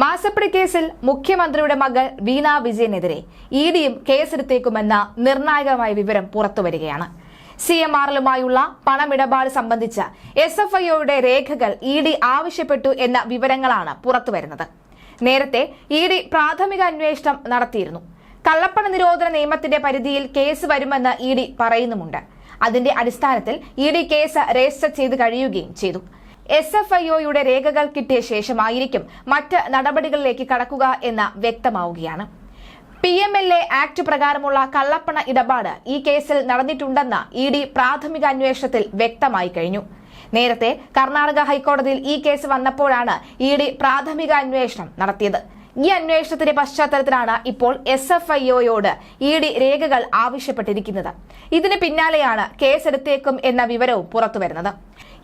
മാസപ്പടി കേസിൽ മുഖ്യമന്ത്രിയുടെ മകൾ വീണ വിജയനെതിരെ ഇഡിയും കേസെടുത്തേക്കുമെന്ന നിർണായകമായ വിവരം പുറത്തുവരികയാണ്. CMRലുമായുള്ള പണമിടപാട് സംബന്ധിച്ച SFIOയുടെ രേഖകൾ ഇഡി ആവശ്യപ്പെട്ടു എന്ന വിവരങ്ങളാണ് പുറത്തുവരുന്നത്. നേരത്തെ ഇഡി പ്രാഥമിക അന്വേഷണം നടത്തിയിരുന്നു. കള്ളപ്പണ നിരോധന നിയമത്തിന്റെ പരിധിയിൽ കേസ് വരുമെന്ന് ഇഡി പറയുന്നുമുണ്ട്. അതിന്റെ അടിസ്ഥാനത്തിൽ ഇഡി കേസ് രജിസ്റ്റർ ചെയ്ത് കഴിയുകയും ചെയ്തു. SFIOയുടെ രേഖകൾ കിട്ടിയ ശേഷമായിരിക്കും മറ്റ് നടപടികളിലേക്ക് കടക്കുക എന്ന് വ്യക്തമാവുകയാണ്. PMLA ആക്ട് പ്രകാരമുള്ള കള്ളപ്പണ ഇടപാട് ഈ കേസിൽ നടന്നിട്ടുണ്ടെന്ന് ഇഡി പ്രാഥമിക അന്വേഷണത്തിൽ വ്യക്തമായി കഴിഞ്ഞു. നേരത്തെ കർണാടക ഹൈക്കോടതിയിൽ ഈ കേസ് വന്നപ്പോഴാണ് ഇഡി പ്രാഥമിക അന്വേഷണം നടത്തിയത്. ഈ അന്വേഷണത്തിന്റെ പശ്ചാത്തലത്തിലാണ് ഇപ്പോൾ SFIOയോട് ഇഡി രേഖകൾ ആവശ്യപ്പെട്ടിരിക്കുന്നത്. ഇതിന് പിന്നാലെയാണ് കേസെടുത്തേക്കും എന്ന വിവരവും പുറത്തുവരുന്നത്.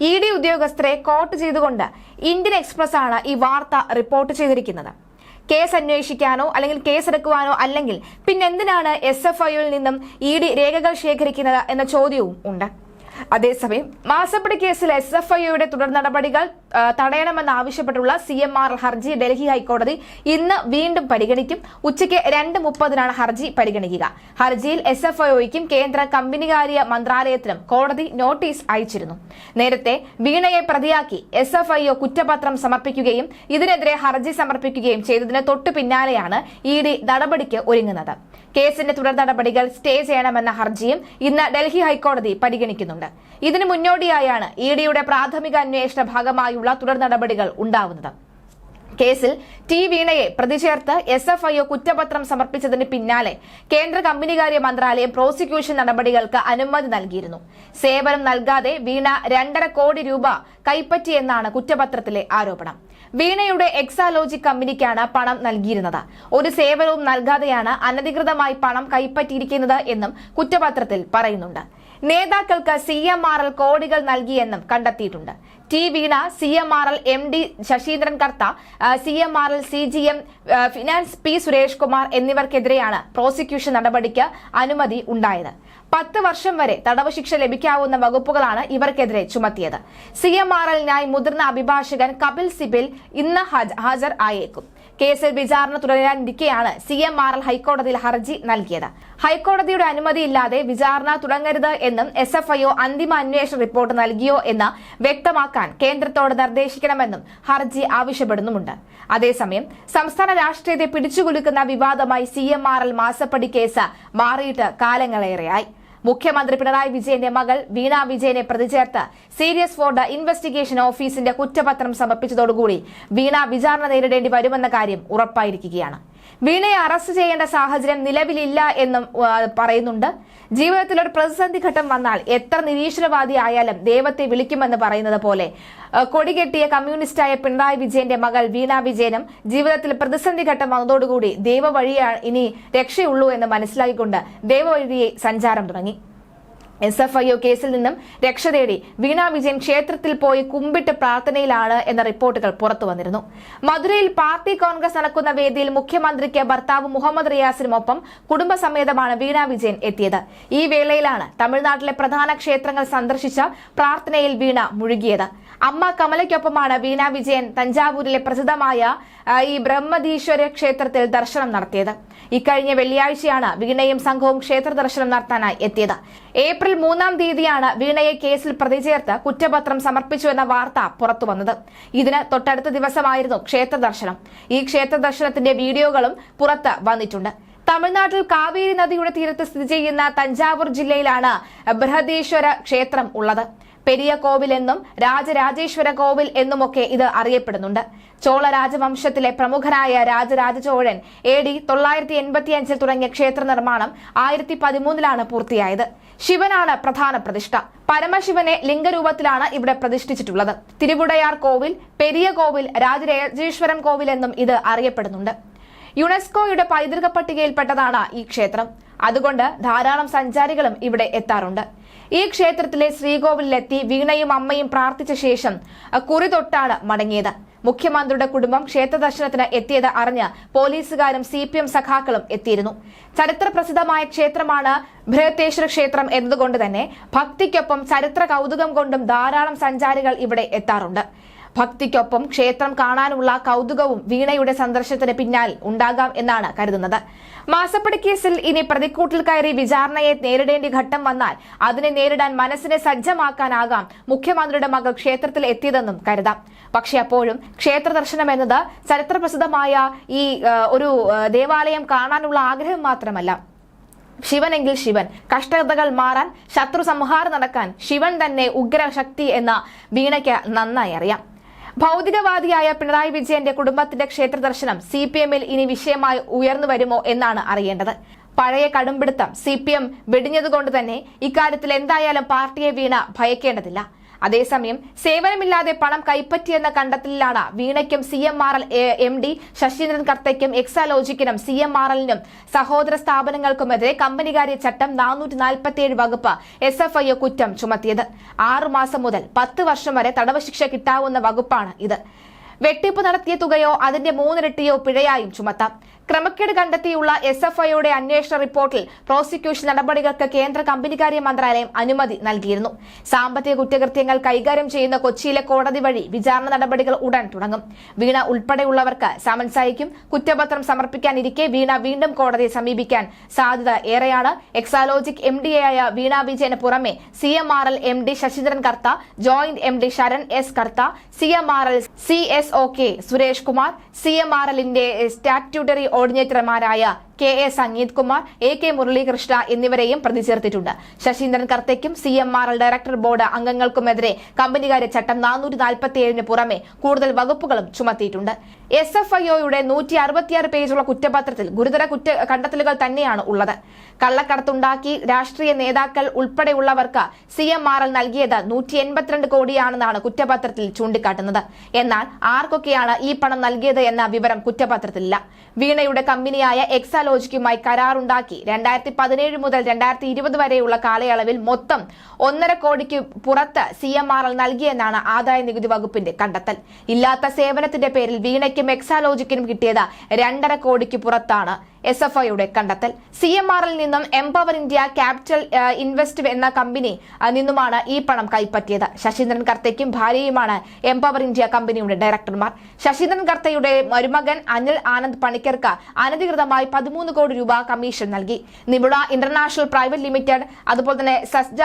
ഇഡി ഉദ്യോഗസ്ഥരെ കോട്ട് ചെയ്തുകൊണ്ട് ഇന്ത്യൻ എക്സ്പ്രസ് ആണ് ഈ വാർത്ത റിപ്പോർട്ട് ചെയ്തിരിക്കുന്നത്. കേസ് അന്വേഷിക്കാനോ അല്ലെങ്കിൽ കേസെടുക്കുവാനോ അല്ലെങ്കിൽ പിന്നെന്തിനാണ് SFIOയിൽ നിന്നും ഇഡി രേഖകൾ ശേഖരിക്കുന്നത് എന്ന ചോദ്യവും ഉണ്ട്. അതേസമയം മാസപ്പടി കേസിൽ SFIOയുടെ തുടർ നടപടികൾ തടയണമെന്നാവശ്യപ്പെട്ടുള്ള CMR ഹർജി ഡൽഹി ഹൈക്കോടതി ഇന്ന് വീണ്ടും പരിഗണിക്കും. ഉച്ചയ്ക്ക് 2:30 ഹർജി പരിഗണിക്കുക. ഹർജിയിൽ SFIOയ്ക്കും കേന്ദ്ര കമ്പനികാര്യ മന്ത്രാലയത്തിനും കോടതി നോട്ടീസ് അയച്ചിരുന്നു. നേരത്തെ വീണയെ പ്രതിയാക്കി SFIO കുറ്റപത്രം സമർപ്പിക്കുകയും ഇതിനെതിരെ ഹർജി സമർപ്പിക്കുകയും ചെയ്തതിന് തൊട്ടു പിന്നാലെയാണ് ഇഡി നടപടിക്ക് ഒരുങ്ങുന്നത്. കേസിന്റെ തുടർ നടപടികൾ സ്റ്റേ ചെയ്യണമെന്ന ഹർജിയും ഇന്ന് ഡൽഹി ഹൈക്കോടതി പരിഗണിക്കുന്നുണ്ട്. ഇതിനു മുന്നോടിയായാണ് ഇഡിയുടെ പ്രാഥമിക അന്വേഷണ ഭാഗമായുള്ള തുടർ നടപടികൾ ഉണ്ടാവുന്നത്. കേസിൽ വീണയെ പ്രതി ചേർത്ത് SFIO കുറ്റപത്രം സമർപ്പിച്ചതിന് പിന്നാലെ കേന്ദ്ര കമ്പനികാര്യ മന്ത്രാലയം പ്രോസിക്യൂഷൻ നടപടികൾക്ക് അനുമതി നൽകിയിരുന്നു. സേവനം നൽകാതെ വീണ 2.5 കോടി രൂപ കൈപ്പറ്റിയെന്നാണ് കുറ്റപത്രത്തിലെ ആരോപണം. വീണയുടെ എക്സാലോജിക് കമ്പനിക്കാണ് പണം നൽകിയിരുന്നത്. ഒരു സേവനവും നൽകാതെയാണ് അനധികൃതമായി പണം കൈപ്പറ്റിയിരിക്കുന്നത് എന്നും കുറ്റപത്രത്തിൽ പറയുന്നുണ്ട്. നേതാക്കൾക്ക് CMRL കോടികൾ നൽകിയെന്നും കണ്ടെത്തിയിട്ടുണ്ട്. Veena, CMRL MD Saseendran Kartha, CMRL CGM finance P Suresh Kumar എന്നിവർക്കെതിരെയാണ് പ്രോസിക്യൂഷൻ നടപടിക്ക് അനുമതി ഉണ്ടായത്. 10 വർഷം വരെ തടവ് ശിക്ഷ ലഭിക്കാവുന്ന വകുപ്പുകളാണ് ഇവർക്കെതിരെ ചുമത്തിയത്. CMRLനായി മുതിർന്ന അഭിഭാഷകൻ കപിൽ സിബൽ ഇന്ന് ഹാജർ ആയേക്കും. കേസിൽ വിചാരണ തുടരാനിരിക്കെയാണ് CMRL ഹൈക്കോടതിയിൽ ഹർജി നൽകിയത്. ഹൈക്കോടതിയുടെ അനുമതിയില്ലാതെ വിചാരണ തുടങ്ങരുത് എന്നും SFIO അന്തിമ അന്വേഷണ റിപ്പോർട്ട് നൽകിയോ എന്ന് വ്യക്തമാക്കാൻ കേന്ദ്രത്തോട് നിർദ്ദേശിക്കണമെന്നും ഹർജി ആവശ്യപ്പെടുന്നുമുണ്ട്. അതേസമയം സംസ്ഥാന രാഷ്ട്രീയത്തെ പിടിച്ചുകുലുക്കുന്ന വിവാദമായി CMRL മാസപ്പടി കേസ് മാറിയിട്ട് കാലങ്ങളേറെയായി. മുഖ്യമന്ത്രി പിണറായി വിജയന്റെ മകൾ വീണ വിജയനെ പ്രതി ചേർത്ത് സീരിയസ് ഫോർ ദ ഇൻവെസ്റ്റിഗേഷൻ ഓഫീസിന്റെ കുറ്റപത്രം സമർപ്പിച്ചതോടുകൂടി വീണ വിചാരണ നേരിടേണ്ടി വരുമെന്ന കാര്യം ഉറപ്പായിരിക്കുകയാണ്. വീണയെ അറസ്റ്റ് ചെയ്യേണ്ട സാഹചര്യം നിലവിലില്ല എന്നും പറയുന്നുണ്ട്. ജീവിതത്തിൽ ഒരു പ്രതിസന്ധി ഘട്ടം വന്നാൽ എത്ര നിരീശ്വരവാദി ആയാലും ദൈവത്തെ വിളിക്കുമെന്ന് പറയുന്നത് പോലെ കൊടികെട്ടിയ കമ്മ്യൂണിസ്റ്റായ പിണറായി വിജയന്റെ മകൾ വീണ വിജയനും ജീവിതത്തിൽ പ്രതിസന്ധി ഘട്ടം വന്നതോടുകൂടി ദൈവ വഴിയാണ് ഇനി രക്ഷയുള്ളൂ എന്ന് മനസ്സിലാക്കിക്കൊണ്ട് ദൈവവഴിയെ സഞ്ചാരം തുടങ്ങി. SFIO കേസിൽ നിന്നും രക്ഷ തേടി വീണ വിജയൻ ക്ഷേത്രത്തിൽ പോയി കുമ്പിട്ട് പ്രാർത്ഥനയിലാണ് എന്ന റിപ്പോർട്ടുകൾ പുറത്തു വന്നിരുന്നു. മധുരയിൽ പാർട്ടി കോൺഗ്രസ് നടക്കുന്ന വേദിയിൽ മുഖ്യമന്ത്രിക്ക് ഭർത്താവ് മുഹമ്മദ് റിയാസിനുമൊപ്പം കുടുംബസമേതമാണ് വീണ വിജയൻ എത്തിയത്. ഈ വേളയിലാണ് തമിഴ്നാട്ടിലെ പ്രധാന ക്ഷേത്രങ്ങൾ സന്ദർശിച്ച പ്രാർത്ഥനയിൽ വീണ മുഴുകിയത്. അമ്മ കമലയ്ക്കൊപ്പമാണ് വീണ വിജയൻ തഞ്ചാവൂരിലെ പ്രസിദ്ധമായ ഈ ബ്രഹ്മദീശ്വര ക്ഷേത്രത്തിൽ ദർശനം നടത്തിയത്. ഇക്കഴിഞ്ഞ വെള്ളിയാഴ്ചയാണ് വീണയും സംഘവും ക്ഷേത്ര ദർശനം നടത്താനായി എത്തിയത്. ഏപ്രിൽ 3-ാം തീയതിയാണ് വീണയെ കേസിൽ പ്രതി ചേർത്ത് കുറ്റപത്രം സമർപ്പിച്ചുവെന്ന വാർത്ത പുറത്തുവന്നത്. ഇതിന് തൊട്ടടുത്ത ദിവസമായിരുന്നു ക്ഷേത്ര ദർശനം. ഈ ക്ഷേത്ര ദർശനത്തിന്റെ വീഡിയോകളും പുറത്ത് വന്നിട്ടുണ്ട്. തമിഴ്നാട്ടിൽ കാവേരി നദിയുടെ തീരത്ത് സ്ഥിതി ചെയ്യുന്ന തഞ്ചാവൂർ ജില്ലയിലാണ് ബൃഹദീശ്വര ക്ഷേത്രം ഉള്ളത്. പെരിയ കോവിൽ എന്നും രാജരാജേശ്വര കോവിൽ എന്നുമൊക്കെ ഇത് അറിയപ്പെടുന്നുണ്ട്. ചോള രാജവംശത്തിലെ പ്രമുഖനായ രാജരാജ ചോഴൻ AD 985 തുടങ്ങിയ ക്ഷേത്ര നിർമ്മാണം 1013 പൂർത്തിയായത്. ശിവനാണ് പ്രധാന പ്രതിഷ്ഠ. പരമശിവനെ ലിംഗരൂപത്തിലാണ് ഇവിടെ പ്രതിഷ്ഠിച്ചിട്ടുള്ളത്. തിരുവുടയാർ കോവിൽ, പെരിയ കോവിൽ, രാജരാജേശ്വരം കോവിൽ എന്നും ഇത് അറിയപ്പെടുന്നുണ്ട്. യുനെസ്കോയുടെ പൈതൃക പട്ടികയിൽപ്പെട്ടതാണ് ഈ ക്ഷേത്രം. അതുകൊണ്ട് ധാരാളം സഞ്ചാരികളും ഇവിടെ എത്താറുണ്ട്. ഈ ക്ഷേത്രത്തിലെ ശ്രീകോവിലെത്തി വീണയും അമ്മയും പ്രാർത്ഥിച്ച ശേഷം കുറി തൊട്ടാണ് മടങ്ങിയത്. മുഖ്യമന്ത്രിയുടെ കുടുംബം ക്ഷേത്ര ദർശനത്തിന് എത്തിയത് അറിഞ്ഞ് പോലീസുകാരും CPM സഖാക്കളും എത്തിയിരുന്നു. ചരിത്ര പ്രസിദ്ധമായ ക്ഷേത്രമാണ് ബൃഹദേശ്വര ക്ഷേത്രം എന്നതുകൊണ്ട് തന്നെ ഭക്തിക്കൊപ്പം ചരിത്ര കൗതുകം കൊണ്ടും ധാരാളം സഞ്ചാരികൾ ഇവിടെ എത്താറുണ്ട്. ഭക്തിക്കൊപ്പം ക്ഷേത്രം കാണാനുള്ള കൗതുകവും വീണയുടെ സന്ദർശനത്തിന് പിന്നാലെ ഉണ്ടാകാം എന്നാണ് കരുതുന്നത്. മാസപ്പടി കേസിൽ ഇനി പ്രതിക്കൂട്ടിൽ കയറി വിചാരണയെ നേരിടേണ്ട ഘട്ടം വന്നാൽ അതിനെ നേരിടാൻ മനസ്സിനെ സജ്ജമാക്കാനാകാം മുഖ്യമന്ത്രിയുടെ മകൾ ക്ഷേത്രത്തിൽ എത്തിയതെന്നും കരുതാം. പക്ഷെ അപ്പോഴും ക്ഷേത്ര ദർശനം എന്നത് ചരിത്രപ്രസിദ്ധമായ ഈ ഒരു ദേവാലയം കാണാനുള്ള ആഗ്രഹം മാത്രമല്ല. ശിവനെങ്കിൽ ശിവൻ, കഷ്ടതകൾ മാറാൻ, ശത്രു സംഹാരം നടക്കാൻ ശിവൻ തന്നെ ഉഗ്രശക്തി എന്ന വീണയ്ക്ക് നന്നായി അറിയാം. ഭൗതികവാദിയായ പിണറായി വിജയന്റെ കുടുംബത്തിന്റെ ക്ഷേത്ര ദർശനം CPM-ൽ ഇനി വിഷയമായി ഉയർന്നു വരുമോ എന്നാണ് അറിയേണ്ടത്. പഴയ കടുംപിടുത്തം CPM വെടിഞ്ഞതുകൊണ്ട് തന്നെ ഇക്കാര്യത്തിൽ എന്തായാലും പാർട്ടിയെ വീണ ഭയക്കേണ്ടതില്ല. അതേസമയം സേവനമില്ലാതെ പണം കൈപ്പറ്റിയെന്ന കണ്ടെത്തലിലാണ് വീണയ്ക്കും CMRL MD ശശീന്ദ്രൻ കർത്തയ്ക്കും എക്സാലോജിക്കിനും CMRL-നും സഹോദര സ്ഥാപനങ്ങൾക്കുമെതിരെ കമ്പനികാര്യ ചട്ടം 447 വകുപ്പ് SFIO കുറ്റം ചുമത്തിയത്. 6 മാസം മുതൽ 10 വർഷം വരെ തടവ് ശിക്ഷ കിട്ടാവുന്ന വകുപ്പാണ് ഇത്. വെട്ടിപ്പ് നടത്തിയ തുകയോ അതിന്റെ 3 ഇരട്ടിയോ പിഴയായും ചുമത്താം. ക്രമക്കേട് കണ്ടെത്തിയുള്ള SFIയുടെ അന്വേഷണ റിപ്പോർട്ടിൽ പ്രോസിക്യൂഷൻ നടപടികൾക്ക് കേന്ദ്ര കമ്പനികാര്യ മന്ത്രാലയം അനുമതി നൽകിയിരുന്നു. സാമ്പത്തിക കുറ്റകൃത്യങ്ങൾ കൈകാര്യം ചെയ്യുന്ന കൊച്ചിയിലെ കോടതി വഴി വിചാരണ നടപടികൾ ഉടൻ തുടങ്ങും. വീണ ഉൾപ്പെടെയുള്ളവർക്ക് സമൻസ് അയക്കും. കുറ്റപത്രം സമർപ്പിക്കാനിരിക്കെ വീണ വീണ്ടും കോടതിയെ സമീപിക്കാൻ സാധ്യത ഏറെയാണ്. എക്സാലോജിക് MD-യായ വീണ വിജയന് പുറമെ CMRL MD Saseendran Kartha, joint MD Saran S Kartha, CMRL CSOK Suresh Kumar, CMRL-ന്റെ സ്റ്റാറ്റ്യൂട്ടറി ഓർഡിനേറ്റർമാരായ KA സംഗീത് കുമാർ, AK മുരളീകൃഷ്ണ എന്നിവരെയും പ്രതി ചേർത്തിട്ടുണ്ട്. ശശീന്ദ്രൻ കർത്തയ്ക്കും CMRL ഡയറക്ടർ ബോർഡ് അംഗങ്ങൾക്കുമെതിരെ കമ്പനികാര്യ ചട്ടം 447-ന് പുറമെ കൂടുതൽ വകുപ്പുകളും ചുമത്തിയിട്ടുണ്ട്. SFIOയുടെ 166 പേജുള്ള കുറ്റപത്രത്തിൽ ഗുരുതര കണ്ടെത്തലുകൾ തന്നെയാണ് ഉള്ളത്. കള്ളക്കടത്തുണ്ടാക്കി രാഷ്ട്രീയ നേതാക്കൾ ഉൾപ്പെടെയുള്ളവർക്ക് CMRL നൽകിയത് 182 കോടിയാണെന്നാണ് കുറ്റപത്രത്തിൽ ചൂണ്ടിക്കാട്ടുന്നത്. എന്നാൽ ആർക്കൊക്കെയാണ് ഈ പണം നൽകിയത് എന്ന വിവരം കുറ്റപത്രത്തിലില്ല. വീണയുടെ കമ്പനിയായ എക്സാലോജിക്കുമായി കരാറുണ്ടാക്കി 2017 മുതൽ 2020 വരെയുള്ള കാലയളവിൽ മൊത്തം 1.5 കോടിക്ക് പുറത്ത് CMRL നൽകിയെന്നാണ് ആദായ നികുതി വകുപ്പിന്റെ കണ്ടെത്തൽ. ഇല്ലാത്ത സേവനത്തിന്റെ പേരിൽ വീണയ്ക്കും എക്സാലോജിക്കിനും കിട്ടിയത് 2.5 കോടിക്ക് പുറത്താണ് SFIയുടെ കണ്ടെത്തൽ. CMRL നിന്നും എംപവർ ഇന്ത്യ ക്യാപിറ്റൽ ഇൻവെസ്റ്റ് എന്ന കമ്പനി നിന്നുമാണ് ഈ പണം കൈപ്പറ്റിയത്. ശശീന്ദ്രൻ കർത്തയ്ക്കും ഭാര്യയുമാണ് എംപവർ ഇന്ത്യ കമ്പനിയുടെ ഡയറക്ടർമാർ. ശശീന്ദ്രൻ കർത്തയുടെ മരുമകൻ അനിൽ ആനന്ദ് പണിക്കർക്ക് അനധികൃതമായി 13 കോടി രൂപ കമ്മീഷൻ നൽകി. നിമുഡ ഇന്റർനാഷണൽ പ്രൈവറ്റ് ലിമിറ്റഡ്, അതുപോലെ തന്നെ സസ്ജ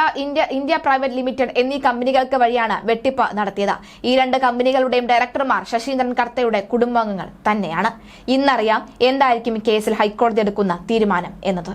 ഇന്ത്യ പ്രൈവറ്റ് ലിമിറ്റഡ് എന്നീ കമ്പനികൾക്ക് വഴിയാണ് വെട്ടിപ്പ് നടത്തിയത്. ഈ 2 കമ്പനികളുടെയും ഡയറക്ടർമാർ ശശീന്ദ്രൻ കർത്തയുടെ കുടുംബാംഗങ്ങൾ തന്നെയാണ്. ഇന്നറിയാം എന്തായിരിക്കും കേസിൽ ഹൈക്കോടതി എടുക്കുന്ന തീരുമാനം എന്നത്.